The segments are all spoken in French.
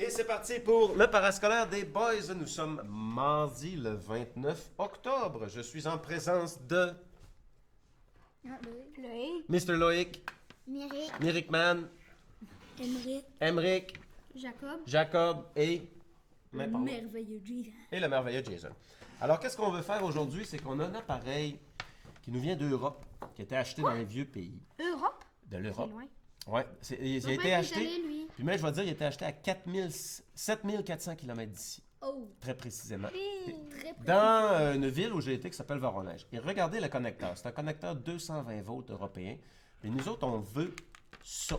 Et c'est parti pour le parascolaire des boys. Nous sommes mardi le 29 octobre. Je suis en présence de Loïc. Mr. Loïc, Myrick. Myrick Man, Emmerich. Emric, Jacob. Jacob et... Merveilleux Jason. Et le merveilleux Jason. Alors, qu'est-ce qu'on veut faire aujourd'hui? C'est qu'on a un appareil qui nous vient d'Europe, qui a été acheté dans les vieux pays. Europe? De l'Europe. C'est loin. Oui, il a été acheté. Puis même, je vais te dire, il a été acheté à 7400 km d'ici. Oh! Très précisément. Très Dans une ville où j'ai été qui s'appelle Voronezh. Et regardez le connecteur. C'est un connecteur 220 volts européen. Et nous autres, on veut ça.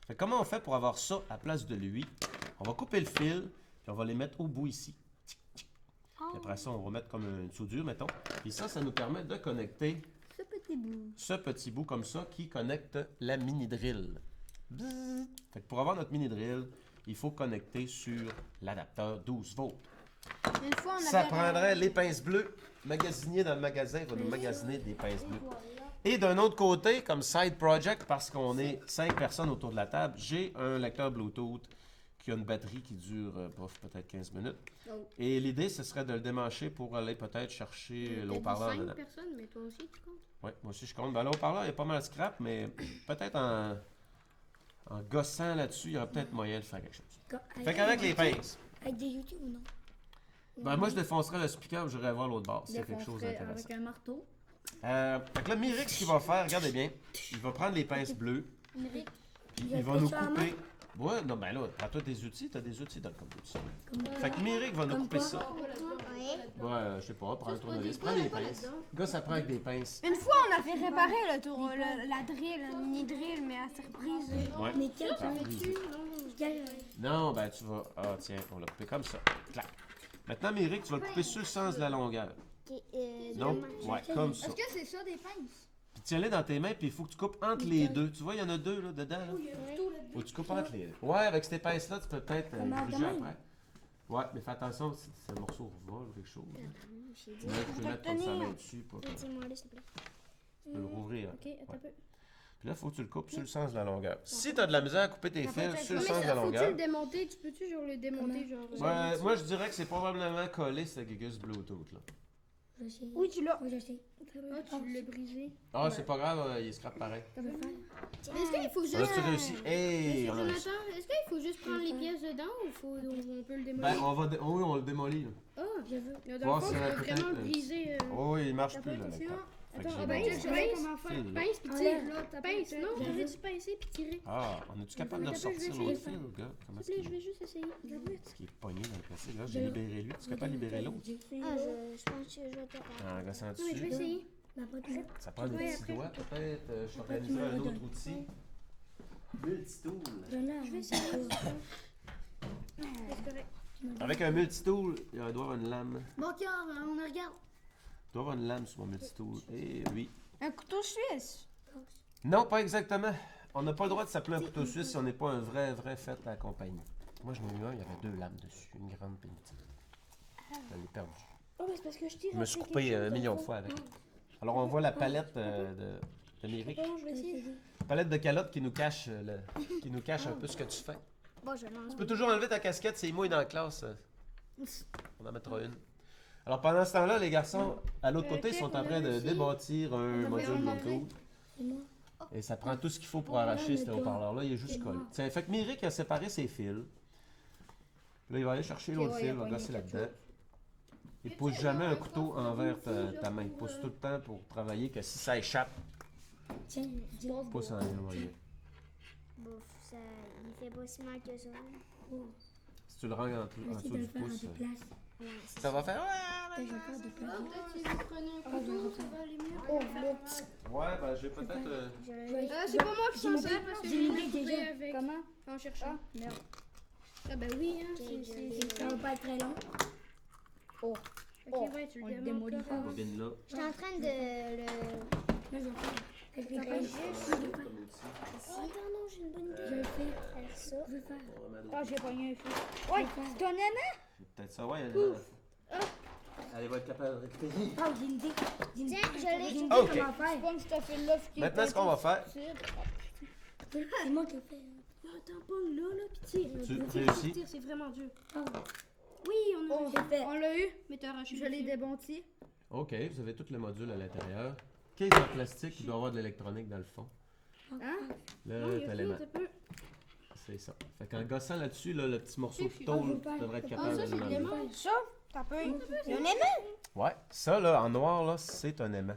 Fait que comment on fait pour avoir ça à place de lui? On va couper le fil, puis on va les mettre au bout ici. Puis après ça, on va mettre comme une soudure, mettons. Puis ça nous permet de connecter ce petit bout comme ça qui connecte la mini-drill. Bzzz. Fait que pour avoir notre mini-drill, il faut connecter sur l'adapteur 12 volts. Une fois, on Ça avait prendrait les pinces bleues. Magasinier dans le magasin va nous magasiner des pinces bleues. Et d'un autre côté, comme side project, parce qu'on est 5 personnes autour de la table, j'ai un lecteur Bluetooth qui a une batterie qui dure peut-être 15 minutes. Oh. Et l'idée, ce serait de le démancher pour aller peut-être chercher l'eau-parleur dedans. 5 personnes, mais toi aussi, tu comptes? Oui, moi aussi je compte. Ben, l'eau-parleur, il y a pas mal de scrap, mais peut-être en gossant là-dessus, il y aura peut-être moyen de faire quelque chose. Fait qu'avec les pinces, Avec des outils ou non? ben, moi je défoncerais le speaker et j'irai voir l'autre bord. C'est quelque chose d'intéressant. Avec un marteau. Fait que là, Myrick, ce qu'il va faire, regardez bien, il va prendre les pinces bleues, Myrick. puis il va nous couper. Ouais, non, ben là, prends-toi des outils, t'as des outils dans le computer. Fait que Myrick va nous couper ça. Ouais, je sais pas, prends un tournevis, prends des pinces. Le gars, ça prend avec des pinces. Une fois, on a fait réparer la drill, la mini-drill, mais à surprise. Ouais. Mais quel Ça a brisé. Non, ben tu vas. Ah, tiens, on l'a coupé comme ça. Clac. Maintenant, Myrick, tu vas le couper sur le sens de la longueur. Non, ouais, comme ça. Est-ce que c'est ça des pinces? Puis tiens-les dans tes mains, puis il faut que tu coupes entre les deux. Tu vois, il y en a deux là, dedans. Là. Faut que tu coupes entre les deux. Ouais, avec cette épaisse-là, tu peux peut-être bouger après. Ouais, mais fais attention si ce morceau revole ou quelque chose. Tu peux mettre comme sa main dessus. Pas que- Tu peux le rouvrir. Ok, attends un peu. Puis là, il faut que tu le coupes sur le sens de la longueur. Si tu as de la misère à couper tes fils sur le sens de la Faut-tu longueur, le démonter? Tu peux-tu genre le démonter genre? ouais, moi je dirais que c'est probablement collé sur quelque chose Bluetooth. Là. Oui, tu l'as. Oui, je sais. Ah, tu l'as brisé. Ah, c'est pas grave, il scrape pareil. Mais est-ce qu'il faut juste... Là, tu réussis. Hey, on a réussi. Jonathan, est-ce qu'il faut juste prendre les pièces dedans ou on peut le démolir? Ben, oui, on le démolit. Là. Ah, j'avoue. Dans le Voir fond, si tu elle peux peut vraiment le peut-être, briser. Oh, oui, il marche plus là. attention. Fait que Attends, j'ai ben, mon je petit pince, comment faire. fil, là. pince puis tire. Pince, non, je vais tu pincer puis tirer. Ah, on est-tu capable de Attends, je vais sortir essayer. l'autre fil, gars? Comment est-ce S'il te plaît, je qu'il vais juste essayer. est-ce qu'il est pogné dans le plastique? Là, j'ai libéré lui. Tu es capable de libérer l'autre? Ah, je pense que je vais te... En gossant Non, mais je vais dessus. essayer. Ça prend des Ouais, petits après. doigts, peut-être. Je t'organiserai un autre outil. Multitool. Je vais essayer. C'est correct. Avec un multitool, il doit y avoir une lame. Bon, cœur, on regarde. Il doit y avoir une lame sur mon multitool. Et oui. Un couteau suisse. Non, pas exactement. On n'a pas le droit de s'appeler un couteau suisse si on n'est pas un vrai fait à la compagnie. Moi, j'en ai eu un, il y avait 2 lames dessus, une grande et une petite. Je l'ai perdu. Oh, mais c'est parce que je tire. Je me suis coupé un million de fois avec. Alors, on voit la palette de Myrick. Bon, je vais essayer. Palette de calotte qui nous cache, un peu ce que tu fais. Bon, je lance. Tu peux toujours enlever ta casquette, c'est mouille dans la classe. On en mettra une. Alors, pendant ce temps-là, les garçons, à l'autre côté, ils sont en train de débâtir un module Bluetooth. Et ça prend tout ce qu'il faut pour arracher ce haut-parleur-là. Il est juste collé. Tiens, fait que Myrick a séparé ses fils. Là, il va aller chercher l'autre fil, il va gosser là-dedans. Il ne pousse jamais un couteau envers ta main. Il pousse tout le temps pour travailler que si ça échappe, Tiens, pousse en éloigné. Bouf, ça, il fait pas si mal que ça. Si tu le rends en dessous du pouce, Ouais, c'est ça va faire... je vais faire des places. Peut-être si vous prenez un couteau, ça va aller mieux. Oh, le Ouais, ben j'ai peut-être... C'est pas moi qui s'en sers parce que j'ai j'ai une idée coupé déjà. avec. Comment? En cherchant. Merde. Ah, ben oui, hein. Ça va pas être très long. Oh. Ok, ouais, tu On le le démontes. démolit pas. Bobine là. J'étais en train de le... Là, je vais faire. Je vais faire juste. Oh, attends, non, j'ai une bonne idée. Je vais faire. Faire ça. Je vais faire. Ah, j'ai pogné un fil. Ouais, c'est un nana? Peut-être ça, ouais. Elle va être capable de récupérer. Oh, j'ai une idée. Tiens, je l'ai. J'ai une idée Ok. comment faire. Pogne ce fil-là qui Maintenant, ce qu'on va faire, C'est moi qui le fais. un tampon là, pis tire. Tu Tire, réussis? tire, c'est vraiment dur. Ah. Oui, on a réussi. fait. On l'a eu, mais t'as arraché. Je l'ai démonté. OK, vous avez tout le module à l'intérieur. Case en plastique, il doit y avoir de l'électronique dans le fond. Hein? Là, Non, il y t'as a l'aimant. tout, un peu. C'est ça. Fait qu'en gossant là-dessus, là, le petit morceau de C'est- tôle, tu devrais être Ah, capable ça, de c'est de l'enlever. l'aimant. Ça, t'as peu. Il y a un aimant. Ouais, ça là, en noir, là, c'est un aimant.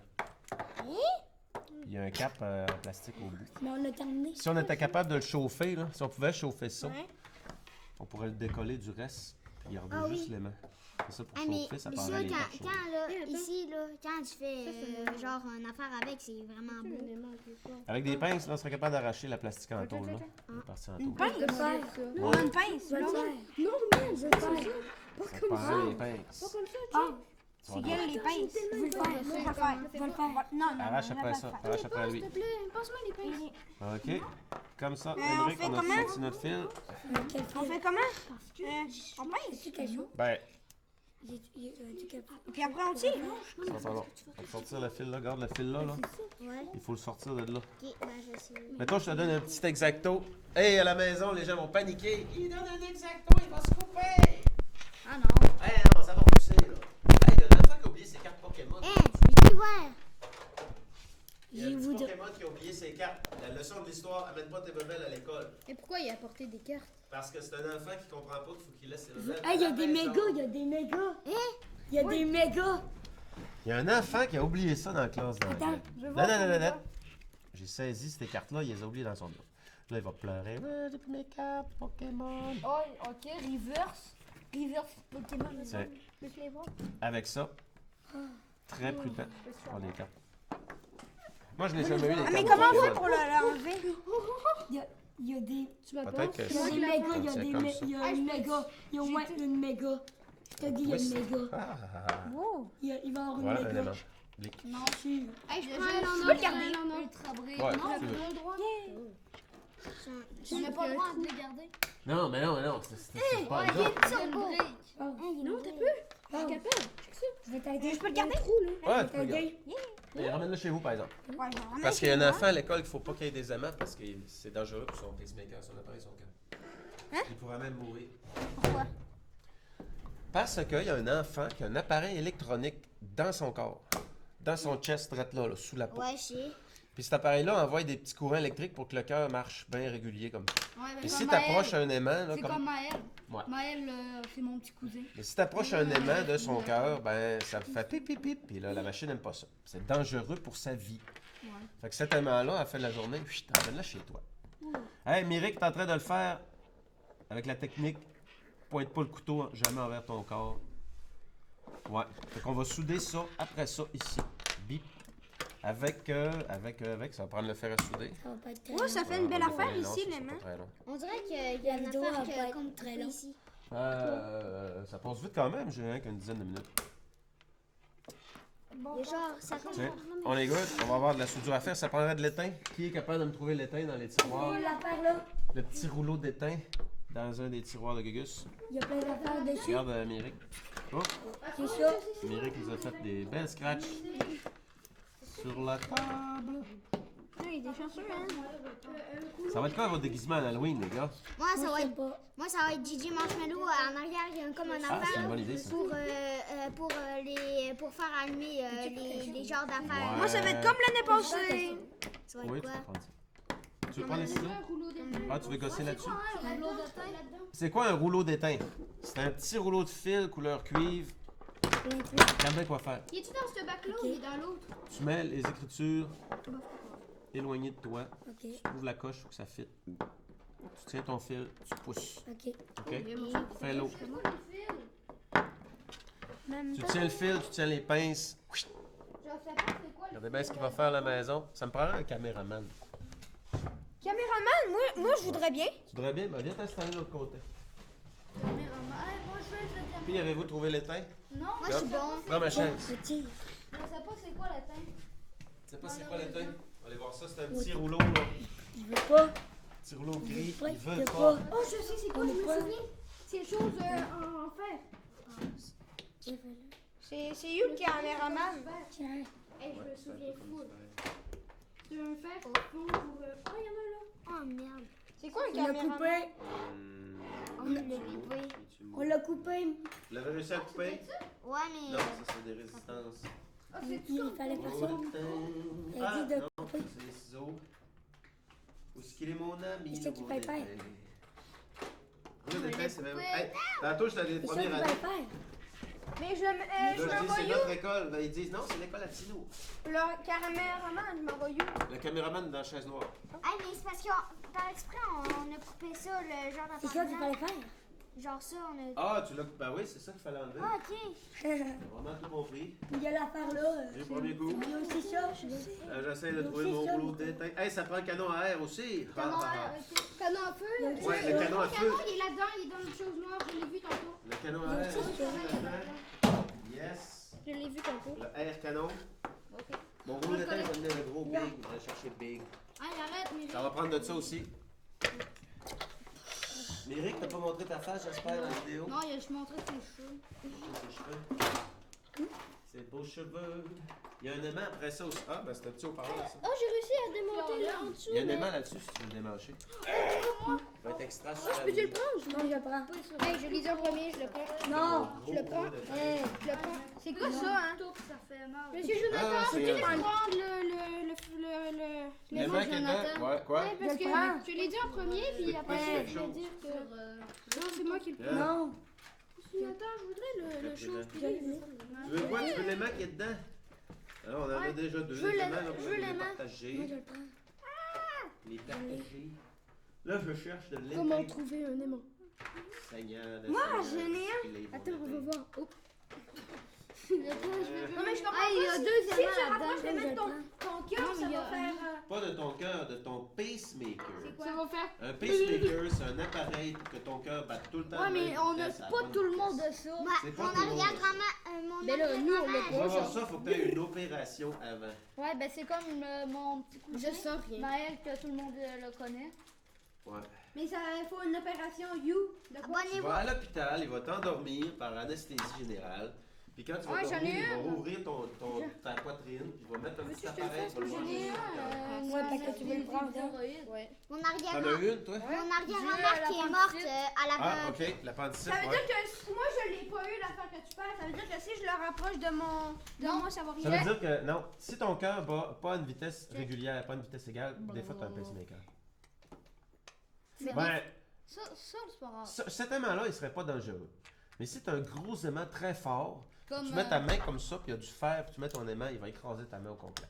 Il y a un cap en plastique au bout. Mais on l'a terminé. Si on était capable de le chauffer, là, si on pouvait chauffer ça, Ouais. on pourrait le décoller du reste, puis garder Ah juste oui. l'aimant. C'est ça, pour Ah, mais, chauffer, ça mais prendrait ça, les quand, torches. quand là, Eh, attends. ici, là, quand tu fais Ça, c'est genre une affaire avec, c'est vraiment C'est un beau. aimant, quelque part. Avec des pinces, là, on serait capable d'arracher la plastique en tôle, là. attends. Elle est partie en Une tôle. pince. De faire ça. Non, une pince. Je vais le non. faire. Non, non, je vais le faire. Ça prendrait les pinces. Pas comme ça, Ah, Tu vas c'est voir. quelle les pinces? Je vais le faire. Je vais le faire. Je vais le faire. Non, non, Arrache non, après non, ça, non, arrache après lui. S'il te plaît, passe-moi les pinces. OK. Comme ça, on Émeric, fait on a comment? sorti notre fil. On fait comment? On pince. Ben, Puis après, on tire. ça va falloir. On va sortir le fil là. Regarde le fil là, là. Ouais. Il faut le sortir de là. Ok, ben je sais. Mettons, je te donne un petit exacto. Hey, à la maison, les gens vont paniquer. Il donne un exacto, il va se couper. Ah non. Hey, non, ça va pousser, là. Hey, il y a un enfant qui a oublié ses cartes Pokémon. Hé, je vais voir. Il y a un petit Pokémon qui a oublié ses cartes. La leçon de l'histoire, amène pas tes rebelles à l'école. Et pourquoi il a apporté des cartes? Parce que c'est un enfant qui comprend pas qu'il faut qu'il laisse ses rebelles. Hey, il y a à la des maison. mégas, il y a des mégas. Il y a des mégas. Il y a un enfant qui a oublié ça dans la classe d'anglais. Attends, je Non, vois. non, non, non. J'ai saisi ces cartes-là, il les a oubliées dans son dos. Là, il va pleurer. Ouais, j'ai plus mes cartes Pokémon. Oh, ok, reverse. Reverse Pokémon. C'est- Je les vois. Avec ça, très prudent. Prends les cartes. Moi, je n'ai jamais eu les cartes. Mais comment on fait Pokémon. pour l'enlever? Il y a des. Tu m'as Peut-être pas? que Il y a des mégas, il y a C'est des comme mé- ça. il y a une méga. Il y a au moins une méga. Je te dis, il y a Oui, une c'est- méga. Ah, ah, ah. Il va y avoir une Voilà un méga. élément. Blic. Non, sûr. Hey, je Je prends un peux en le or, garder. un en or. Ultra brille. Ouais, Non, si tu on veux. a le droit. On n'a pas le droit de les garder. Non, mais non, c'est pas grave. Non, t'as peu. Je suis capable. Je vais t'aider. Je peux le Il y a un garder? trou, là. Ouais, tu peux le garder. T'aider? Mais ramène-le chez vous, par exemple. Ouais, je vais ramener Parce qu'il y a chez un moi. enfant à l'école qu'il faut pas qu'il y ait des aimants parce que c'est dangereux pour son pacemaker, son appareil, son cœur. Hein? Il pourrait même mourir. Pourquoi? Parce qu'il y a un enfant qui a un appareil électronique dans son corps, dans son chest, drette là, sous la peau. Ouais, je sais. Puis cet appareil-là envoie des petits courants électriques pour que le cœur marche bien régulier comme ça. Ouais, Et si tu approches un aimant, là, C'est comme Maël. Ouais. Maël, c'est mon petit cousin. Mais si tu approches un aimant de son cœur, ben ça fait pip pip pip, puis là la machine n'aime pas ça. C'est dangereux pour sa vie. Ouais. Fait que cet aimant-là, à la fin de la journée, ramène-le chez toi. Hey, Myrick, t'es en train de le faire avec la technique. Pointe pas le couteau jamais envers ton corps. Ouais. Fait qu'on va souder ça après ça ici. Bip. Avec, ça va prendre le fer à souder. Ouais, ça fait une belle affaire ici, les l'aimant. On dirait qu'il y a une vidéo va pas affaire être comme très très long. ici. Ça passe vite quand même, j'ai rien qu'une dizaine de minutes. Et genre, ça tombe. Tiens, on est good, on va avoir de la soudure à faire. Ça prendrait de l'étain. Qui est capable de me trouver l'étain dans les tiroirs? Le petit rouleau d'étain dans un des tiroirs de Gugus. Il y a plein d'affaires dessus. Regarde Myrick. Oh, C'est ça. Myrick nous a fait des belles scratchs sur la table. Il est chanceux, hein? Ça va être quoi votre déguisement à Halloween, les gars? Moi, ça va être Gigi Marshmallow. En arrière, il y a comme un Ah, c'est une affaire bonne idée, ça. pour faire allumer les genres d'affaires. Ouais. Moi, ça va être comme l'année passée. Ça va être Oui, tu quoi? peux prendre ça. Tu veux prendre les ciseaux? Ah, tu veux gosser là-dessus? là-dedans. C'est quoi un rouleau d'étain? C'est un petit rouleau de fil couleur cuivre. Regarde bien quoi faire. Il est-tu dans ce bac-là ou il est dans l'autre? Tu mets les écritures éloignées de toi. Ok, Tu ouvres la coche pour que ça fitte. Tu tiens ton fil, tu pousses. ok. OK? Fais l'eau. Même Tu tiens le fil, tu tiens les pinces. Je sais pas c'est quoi Regardez bien ce qu'il va faire à la maison. Ça me prendrait un caméraman. Caméraman, moi, je voudrais bien. Tu voudrais bien? Ben, viens t'installer de l'autre côté. le caméraman. Moi je veux être le caméraman. Puis, avez-vous trouvé l'étain? Non, Moi, je suis bon. Prends ma chaise. Petit. je sais pas c'est quoi la teinte. Tu sais pas c'est quoi l'étain? Allez voir ça, c'est un petit rouleau, là. Je veux pas. Petit rouleau gris. Ouais, Il je veut veux pas. pas. Oh, je sais c'est quoi, On je est me pas- souviens. C'est chose en fer. C'est you le caméraman. Tiens. Hey, je me souviens fou. C'est un fer fond pour... Oh, il y en a là. Oh merde. C'est quoi un On l'a caméraman? coupé. On l'a coupé. On l'a coupé. Vous l'avez réussi à couper? Ouais, mais. Non, ça c'est des résistances. Il fallait faire ça. Ah, dit de non, couper. c'est les ciseaux. Où est-ce qu'il est mon ami? C'est ça qui fait faire. Le détail, c'est même. Hey, tantôt, je t'avais C'est ça première qu'il année. fallait faire. Mais je Là, le je dis, c'est m'envoie notre école. Ben, ils disent, non, c'est l'école à Tino. où? Le caméraman, je m'envoie où? Le caméraman dans la chaise noire. Ah, mais c'est parce que par exprès, on a coupé ça, le genre C'est ça qu'il d'appartement. fallait faire. Genre ça, on a. Ah, tu l'as. Ben oui, c'est ça qu'il fallait enlever. Ah, ok. J'ai vraiment tout compris. Il y a l'affaire là. J'ai le premier coup. Il y a aussi ça. Je sais. J'essaie de trouver mon rouleau de détail. Hey, ça prend le canon à air aussi. Canon Ah, ah, Canon à feu? ah. Ouais, le canon à feu. il est là-dedans, il est dans une chose noire, je l'ai vu tantôt. Le canon à air. là-dedans. Yes. Je l'ai vu tantôt. Le air canon. Mon rouleau de détail, je vais le gros big. On va chercher big. Ah, arrête, mais. Ça va prendre de ça aussi. Méric, t'as pas montré ta face, j'espère, dans la vidéo? Non, je montrais tes cheveux. Tes cheveux. C'est beaux cheveux. Il y a un aimant après ça aussi. Ah, ben c'est un petit haut-parleur, ça. Oh, j'ai réussi à démonter là en dessous. Il y a un aimant là-dessus si tu veux le démancher. Il va être extra super. Peux-tu le prendre? Non, je le prends. Hey, je l'ai dit en premier, je le prends. Non. Je le prends. Je le prends. C'est quoi ça, hein? Ça fait mal. Monsieur Ah, Jonathan, c'est peux-tu un- prendre le L'aimant qui est dedans? Ouais, quoi? Ouais, parce Je que le prends. je l'ai dit en premier, puis Peux-tu après, quelque je vais chose? dire que. Non, c'est moi qui le prends. Yeah. Non. Jonathan, je voudrais le Je chose. le Tu veux quoi? Tu veux l'aimant qui est dedans? Alors, on en a Ouais. déjà deux. Je veux Les l'aimant, aimants, on je peut veux les l'aimant. partager. Moi, je le prends. Les partager. Là, je cherche de Comment l'épée. trouver un aimant? Seigneur, Moi, Seigneur, j'en ai qu'il est bon Attends, on va épée. voir. Oh. Non, mais je comprends Ah, il y a pas. deux Si aimants tu là-dedans. rapproches Je vais de mettre mettre ton cœur, ça va faire. Pas de ton cœur, de ton pacemaker. Ça va faire. Un pacemaker, c'est un appareil pour que ton cœur batte tout le temps. Ouais, à la mais même on n'a vitesse, à la pas bonne tout le vitesse. monde de ça. C'est pas Mon tout le monde. arrière-grand-mère. Mais là, nous, on l'a Pour pas. avoir ça, il faut que tu aies une opération avant. Ouais, ben c'est comme mon petit cousin, Je sens rien. Maël, que tout le monde le connaît. Ouais. Mais ça faut une opération You. De quoi? Tu Abonnez-vous. vas à l'hôpital, il va t'endormir par anesthésie générale. Puis quand tu vas Ouais, j'en ai dormir, il va une. rouvrir ta poitrine, puis il va mettre un petit que je te appareil fasse pour le j'en ai manger. Ouais, parce que tu veux le prendre. Ouais. Mon T'en as arrière-grand-mère. une, toi? Mon arrière-grand-mère qui est morte à la Ah, ok, l'appendicite, Ça veut ouais. dire que moi je l'ai pas eu l'affaire que tu parles. Ça veut dire que si je le rapproche de moi, ça va Ça rien. veut dire que, non, si ton cœur bat pas à une vitesse régulière, pas à une vitesse égale, des fois, t'as un pacemaker. Ben, Ça, c'est pas grave. cet aimant-là, il serait pas dangereux. Mais si t'as un gros aimant très fort, Comme, tu mets ta main comme ça, puis il y a du fer, puis tu mets ton aimant, il va écraser ta main au complet.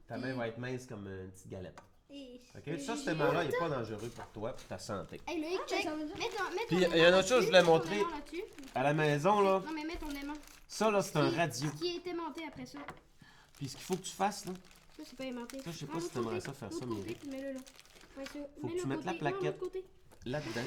Ta main va être mince comme une petite galette. Ok? Ça, cet aimant-là, il est pas dangereux pour toi, pour ta santé. Hey Loïc, check. Mets Puis, ton il y a une autre chose que je voulais aimant montrer. là-dessus. À la maison, là, Non mais mets ton aimant. ça, là, c'est un radio. Qui est aimanté après ça. Puis, ce qu'il faut que tu fasses, là, Ça c'est pas aimanté. ça, je sais pas si t'aimerais ça faire ça, Méric. Mets-le là. Ouais, ça. Faut que Mets tu le mettes la côté. Non, plaquette. l'autre côté. Là-dedans,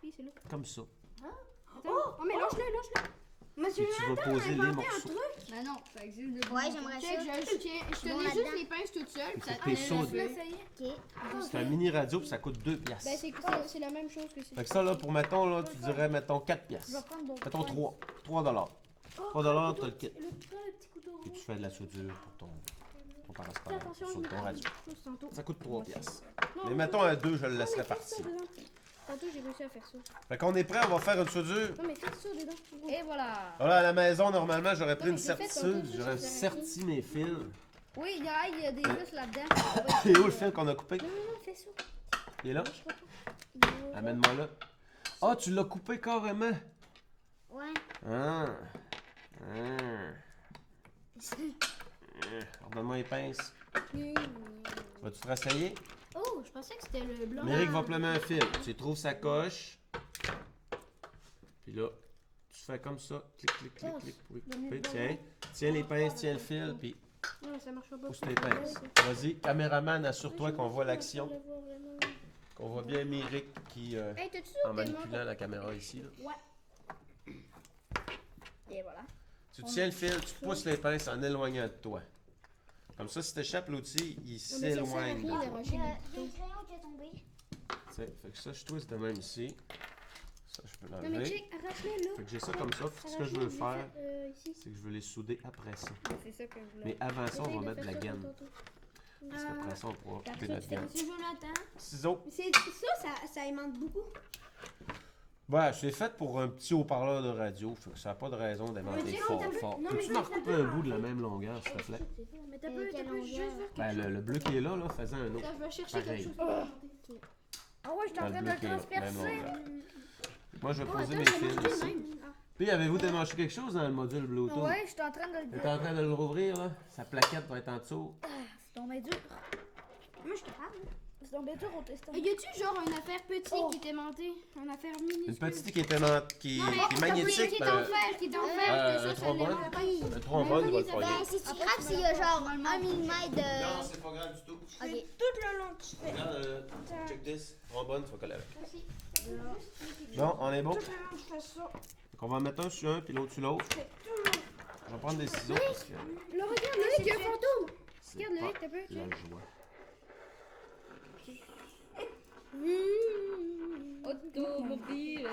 Oui, c'est là. comme ça. Attends. Oh mais lâche-le. Monsieur Puis, tu vas poser les morceaux. Mais non, ça existe de Ouais, j'aimerais Check, ça. je Bon, tenais juste là-dedans. les pinces toutes seules. puis ça- Faut que t'es Ah, soude. laisse-le. Ok. C'est un mini radio, puis ça coûte 2 piastres. Ben c'est la même chose que c'est. Fait que ça, là, pour mettons, là, tu dirais, mettons, 4 Je vais piastres. prendre d'autres. Mettons 3. 3 $. 3 $, t'as le kit. Le petit couteau Puis tu fais de la soudure pour ton Fais paracétamol, attention, sur ton radio. Juste tantôt. Ça coûte 3 piastres. Non, Mais non, mettons un 2, je le non, laisserai mais fais partir. ça dedans. Tantôt j'ai réussi à faire ça. Fait qu'on est prêt, on va faire une soudure. Non mais fais ça dedans. Et voilà. Voilà, à la maison, normalement, j'aurais pris mais une je l'ai fait sertie, tantôt, ça, j'aurais ça sert à serti mes fils. Oui, il y a des vis là-dedans. Et où le fil qu'on a coupé? Non, fais ça. Il est là? Je crois pas. Amène-moi là. Ah, tu l'as coupé carrément. Ouais. Ah. Redonne-moi les pinces. Vas-tu te rassayer? Oh, je pensais que c'était le blanc. Méric va plumer un fil. Tu trouves sa coche. Puis là, tu fais comme ça. Clic, clic, clic, clic pour y couper. Tiens. Tiens les pinces, tiens le fil, puis Non, ça marche pas. pousse tes pinces. Vas-y, caméraman, assure-toi qu'on voit l'action. Qu'on voit bien Méric qui, Hey, t'as-tu en d'autres manipulant la caméra ici. Là. Ouais. Et voilà. Tu tiens le fil, tu pousses les pinces en éloignant de toi. Comme ça, si tu échappes l'outil, il s'éloigne de rien toi. d'arranger. Il y a un crayon qui est tombé. Tiens, fait que ça, je twist de même ici. Ça, je peux Non mais l'enlever. check, arrache-le là. Fait que j'ai ça comme ça. Ce que je veux faire, Ici. c'est que je veux les souder après ça. C'est ça que je voulais. Mais avant ça, on Essaye va de mettre de la faire ça gaine. tantôt. Parce qu'après ça, on pourra couper notre gamme. C'est Jonathan. Ciseaux. C'est ça aimante beaucoup. Ouais, je l'ai fait pour un petit haut-parleur de radio. Fait que ça n'a pas de raison d'aimanter fort. Non, Peux-tu mais m'en recouper un bout de la même longueur, s'il te plaît? Mais t'as pas quelle juste longueur? voir. Ben, le bleu qui est là, faisait un autre. Attends, je vais chercher Pareil. quelque chose pour monter. Ah ouais, je suis en Dans train le de bleu le qui est là, même transpercer. longueur. Moi, je vais Oh, poser attends, mes j'ai fils mangé le ici. même. Puis, avez-vous démanché quelque chose dans le module Bluetooth? Ouais, je suis en train de le T'es en train de le rouvrir, là? Sa plaquette va être en dessous. C'est tombé dur. Moi, je suis capable. C'est tombé dur au testin. Y a-tu genre une affaire petite qui était montée? Une affaire minuscule? Une petite qui est, qui est magnétique. Qui est en fer, qui est en fer, que un ça trombone. l'aimerait pas. Un trombone, il va le Ben, foyer. si tu graves, s'il y a genre 1 mm de. Non, c'est pas grave du tout. Ok. Tout le long que tu fais. Regarde, check this. Trombone, tu vas coller avec. Bon, on est bon. Tout le long que je fais ça. Donc, on va en mettre un sur un, puis l'autre sur l'autre. Je fais tout le long. Je vais prendre des ciseaux parce que Là, regarde, là, il y a un fantôme. c'est Regarde le pas mec, t'as peu. la joie. Automobile.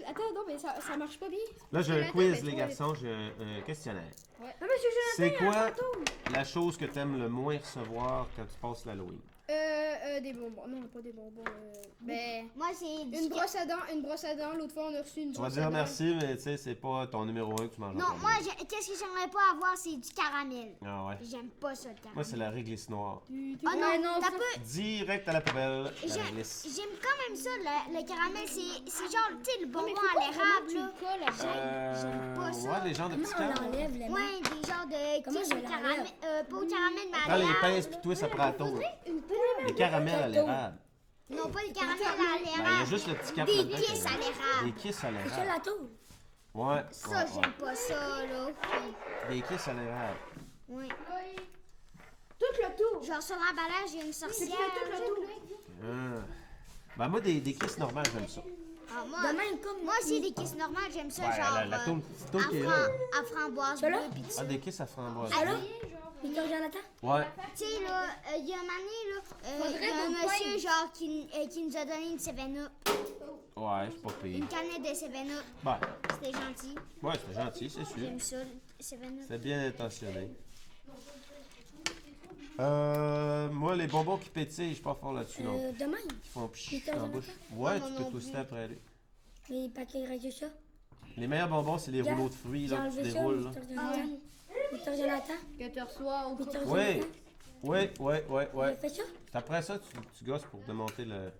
Attends, non, mais ça marche pas bien. Là, j'ai un Attends, quiz, mais les toi, garçons. J'ai un questionnaire. Ah, monsieur C'est quoi la chose que tu aimes le moins recevoir quand tu passes l'Halloween? Des bonbons. Non, pas des bonbons. Ben. Moi, c'est du. Une brosse à dents. L'autre fois, on a reçu une Tu vas brosse à dire dents. merci, mais tu sais, c'est pas ton numéro 1 que tu manges en Non, premier. moi, qu'est-ce que j'aimerais pas avoir, c'est du caramel. Ah ouais. J'aime pas ça, le Moi, caramel. c'est la réglisse noire. Ah non, t'as pas. Direct à la poubelle, la J'aime réglisse. j'aime quand même ça, le caramel. C'est genre, tu sais, le Non, bonbon mais faut à pas vraiment que l'érable, tu là. le colles à J'aime pas ça. Ouais, les genres de petits Comment on cartes. l'enlève, les mains? Ouais, des genres de Comment quiche je au l'enlève? caramel. Pas au caramel, mais à Prends les l'érable. pinces, puis toi, ça prend la tôle. Les caramels à l'érable. Non, pas les caramels à Ben, il y a l'érable. juste le petit cap Des là-dedans. kisses à l'érable. Des kisses à C'est ça l'érable. la tour. Ouais. Ça, ouais, j'aime pas ça, là. Des kisses à l'érable. Ouais. Tout le tour. Genre, sur l'emballage, il y a une sorcière. Ah. Ben, moi, des kisses normales, j'aime ça. Ah, moi, De même comme. moi aussi, des kisses normales, j'aime ça, Ouais, genre. la tôle à, qui est là. à framboise Ça, là? bleue, pis tout Ah, ça. des kisses à framboise. Allô? Victor Jonathan? Ouais. Tu sais, là, il y a un moment donné, là, il y a un qu'on monsieur, genre, qui nous a donné une 7-Up, Ouais, c'est pas pire. une canette de 7-Up. Ben, C'était gentil. ouais, c'était gentil, c'est sûr. J'aime ça, le 7-Up. C'est bien intentionné. Moi, les bonbons qui pétillent, je suis pas fort là-dessus, non. De même. Qui font pchit Victor en Jonathan? bouche. Ouais, Moi tu non peux toaster plus. après lui. Les paquets radio ça. Les meilleurs bonbons, c'est les Regarde, rouleaux de fruits, J'ai là, que tu enlevé ça, déroules, là. Victor Jonathan. Victor Jonathan. Que tu reçois au Victor Oui. Jonathan. Ouais. Fais ça? Après ça, tu gosses pour démonter le...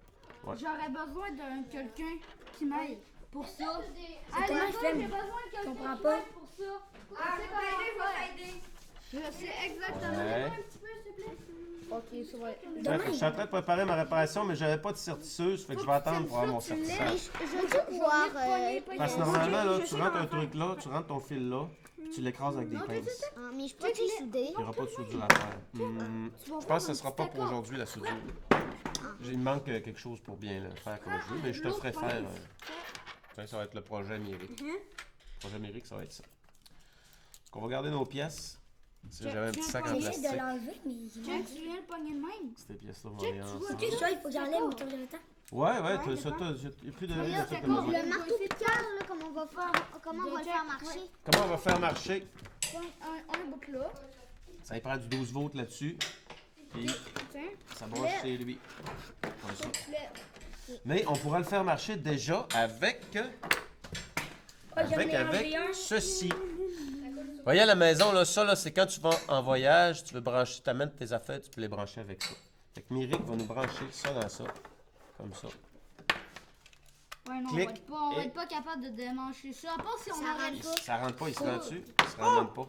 Ouais. J'aurais besoin d'un quelqu'un qui m'aide pour ça. C'est comment je fais? Je comprends pas. Pour ça. Je sais exactement. Ouais. Ok, ça va. Fait que je suis en train de préparer ma réparation, mais j'avais pas de sertisseuse, fait que je vais attendre pour avoir mon sertissage. Je veux pouvoir. Parce que normalement, là, tu rentres un truc là, tu rentres ton fil là, puis tu l'écrases avec des pinces. Mais je peux te les souder. Il n'y aura pas de soudure à faire. Je pense que ce sera pas pour aujourd'hui, la soudure. Il me manque quelque chose pour bien le faire comme je veux, mais je te ferai faire. Ça va être le projet Myrick. Le projet Myrick, ça va être ça. Donc, on va garder nos pièces. Si j'avais un petit sac en J'essaie de plastique, l'enlever, mais. Tu viens le pogner de même. ces pièces-là vont aller ensemble. Ok, ça, il faut que j'enlève Victor Jonathan. Ouais, il n'y a plus de risque de ça comme ça. Le marteau piqueur, là, comment on va le faire marcher? Comment on va faire marcher? Un bout là. Ça y prend du 12 volts là-dessus. Puis ça branche chez lui. Comme ça. Mais on pourra le faire marcher déjà avec ceci. Vous voyez à la maison, là, ça, là, c'est quand tu vas en voyage, tu veux brancher, tu amènes tes affaires, tu peux les brancher avec ça. Fait que Myrick va nous brancher ça dans ça. Comme ça. Ouais, non, Clic on va et- être pas capable de démancher ça. À part si on Ça arrête rentre pas. Ça rentre pas, il se rend dessus. Il se rend même pas.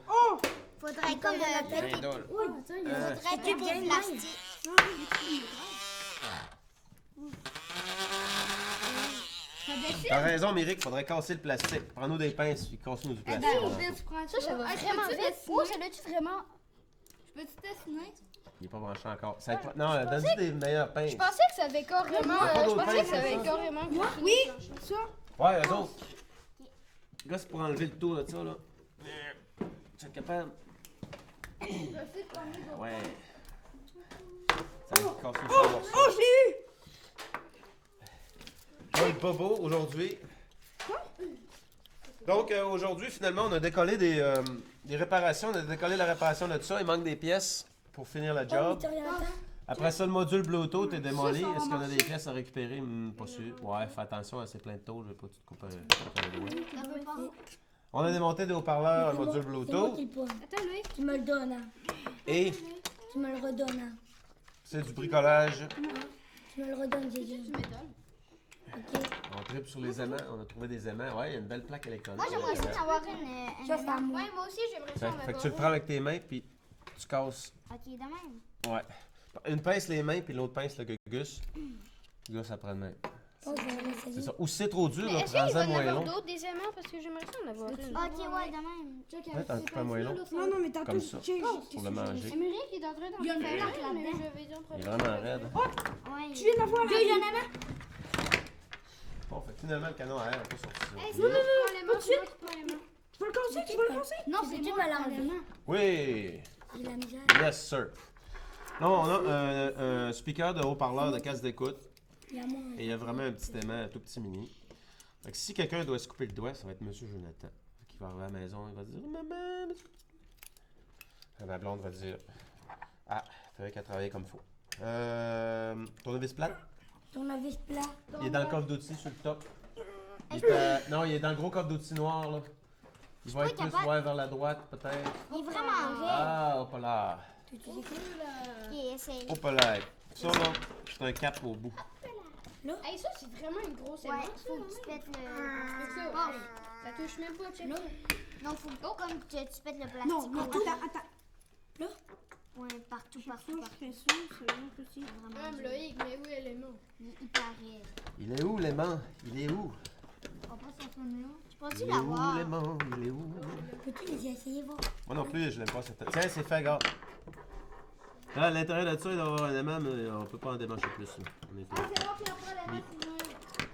Faudrait comme Bien péter. drôle. Faudrait péter le plastique. T'as raison, Myrick, faudrait casser le plastique. Prends-nous des pinces et casse-nous du plastique. Ça va vraiment vite. Oh, ça l'a-tu vraiment? Je peux-tu dessiner? Il est pas branché encore. Ça va être- Non, donne-nous des meilleures pinces. Je pensais que ça avait carrément. Pas Je d'autres pensais que ça pinces, avait ça? carrément. Oui! Ouais, eux autres. Gars, c'est pour enlever le tour de ça, là. Tu es capable? Ouais. Ça va casser le tour. Oh, je l'ai eu! Le bobo aujourd'hui. Donc aujourd'hui, finalement, on a décollé des réparations. On a décollé la réparation de tout ça. Il manque des pièces. pour finir la job. Après ça, le module Bluetooth est démoli. Ça va Est-ce qu'on a marcher. des pièces à récupérer? Pas sûr. Ouais, fais attention, c'est plein de taux. Je vais pas tout couper les doigts. On a démonté des haut-parleurs, le module Bluetooth. Attends, Loïc. Tu me le donnes. Hein. Et Tu me le redonnes. Hein. c'est du bricolage. Tu me le redonnes, Tu Gigi. me donnes. Ok. On tripe sur les aimants. On a trouvé des aimants. Ouais, il y a une belle plaque électronique. Moi, j'aimerais ça en avoir une. Ça, c'est à moi. Ouais, moi aussi, j'aimerais ça en Fait que avoir tu le prends avec tes mains, puis tu casses. Ok, de même. Ouais. Une pince les mains, puis l'autre pince le Gus. Gus après le même. Oh, je vais l'essayer. C'est ça. Ou si c'est trop dur, Mais là, est-ce qu'il va prends-en y en moins avoir long. d'autres des aimants? Parce que j'aimerais ça en avoir une. Ok, ouais, de même. Ouais, t'en coupes un moins long. Non, non, mais t'as Comme tout. ça. J'ai- Pour le manger. Émeric, il est en train d'en Il y a une faire plaque un, mais là-dedans. je vais en prendre Il est vraiment raide. Ouais. Tu viens d'avoir la. Bon, fait que finalement, le canon à air n'a pas sorti. Hey, c'est moi qui prends les mains, c'est moi qui prends les mains. Tu peux le casser, tu peux le casser. Non, c'est tu me l'enlever. Oui! J'ai la misère. Yes, sir. Non, on a un speaker de haut-parleur de casse d'écoute. Il y a moi. Et il y a vraiment un petit aimant, un tout petit mini. Fait que si quelqu'un doit se couper le doigt, ça va être Monsieur Jonathan. Fait qu'il va arriver à la maison, il va dire Maman! Et ma blonde va dire Ah, fallait qu'elle travaille comme il faut. Tournevis plate? Tournevis plat. Il est dans le coffre d'outils sur le top. Non, il est dans le gros coffre d'outils noir, là. Il va être plus ouais, vers la droite, peut-être. Il est vraiment raide. Ah, hop là. Tu utilises quoi? Ok, essaye. Hop là. Ça, là, c'est un cap au bout. Hey, ça, c'est vraiment une grosse Ouais, aimant, faut que tu pètes le. ça. Bon. Ça touche même pas, check. Non, faut comme que tu pètes le plastique. Non, non, attends. Ouais, partout, Ça, partout, je partout. ferais ça, c'est bon aussi. Ah, mais Loïc, mais où elle est morte? Il paraît. Il est où, l'aimant? Il est où? On passe à son là. Tu penses Il est où, l'avoir? l'aimant? Il est où? Peux-tu les essayer, voir? Moi non plus, je l'aime pas cette. Tiens, c'est fait, gars. Là, à l'intérieur de ça, il doit y avoir un aimant, mais on peut pas en démancher plus. Là. On est fait. C'est moi qui en prends la main,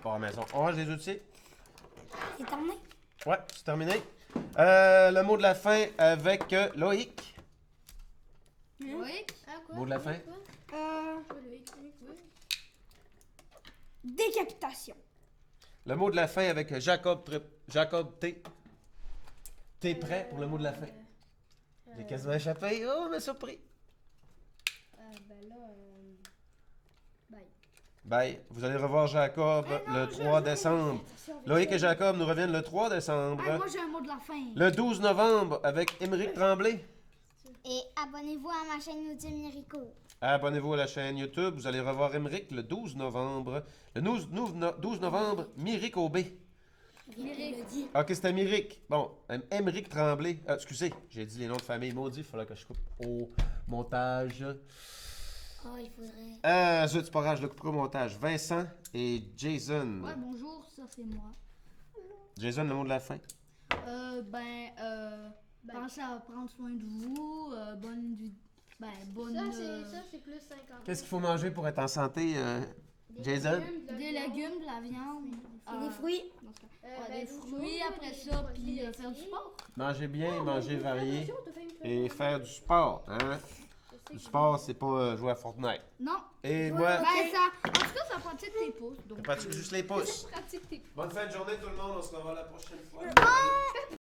Pas à la maison. On range les outils. C'est terminé? Ouais, c'est terminé. Le mot de la fin avec Loïc. Loïc? Ah, quoi? Mot de la fin? Loïc, oui. Décapitation. Le mot de la fin avec Jacob T. T'es prêt pour le mot de la fin? J'ai quasiment échappé. Oh, mais surpris. Ben là, bye. Bye. Vous allez revoir Jacob le 3 décembre. Loïc et Jacob nous reviennent le 3 décembre. Moi, j'ai un mot de la fin. Le 12 novembre avec Émeric Tremblay. Et abonnez-vous à ma chaîne YouTube Mirico. Abonnez-vous à la chaîne YouTube. Vous allez revoir Émeric le 12 novembre. Le 12 novembre, Mirico B. Il le dit. Ok, c'était Miric. Bon, Émeric Tremblay. Excusez, j'ai dit les noms de famille. Maudit, il faudra que je coupe au montage. Oh, il faudrait. Zut, c'est pas grave, je le couperai au montage. Vincent et Jason. Ouais, bonjour, ça c'est moi. Jason, le mot de la fin. Pensez à prendre soin de vous. Bonne vie. Bonne. Ça, c'est plus 50. Qu'est-ce qu'il faut manger pour être en santé, Jason? Des légumes, de la viande. Et des fruits. Des fruits après ça, puis faire du sport. Manger bien, manger varié et faire du sport. Hein? Du sport, c'est pas jouer à Fortnite. Non. Et moi, En tout cas, ça pratique tes pouces. Donc, pas juste les pouces. Pratique tes Bonne fin de journée tout le monde, on se revoit la prochaine fois.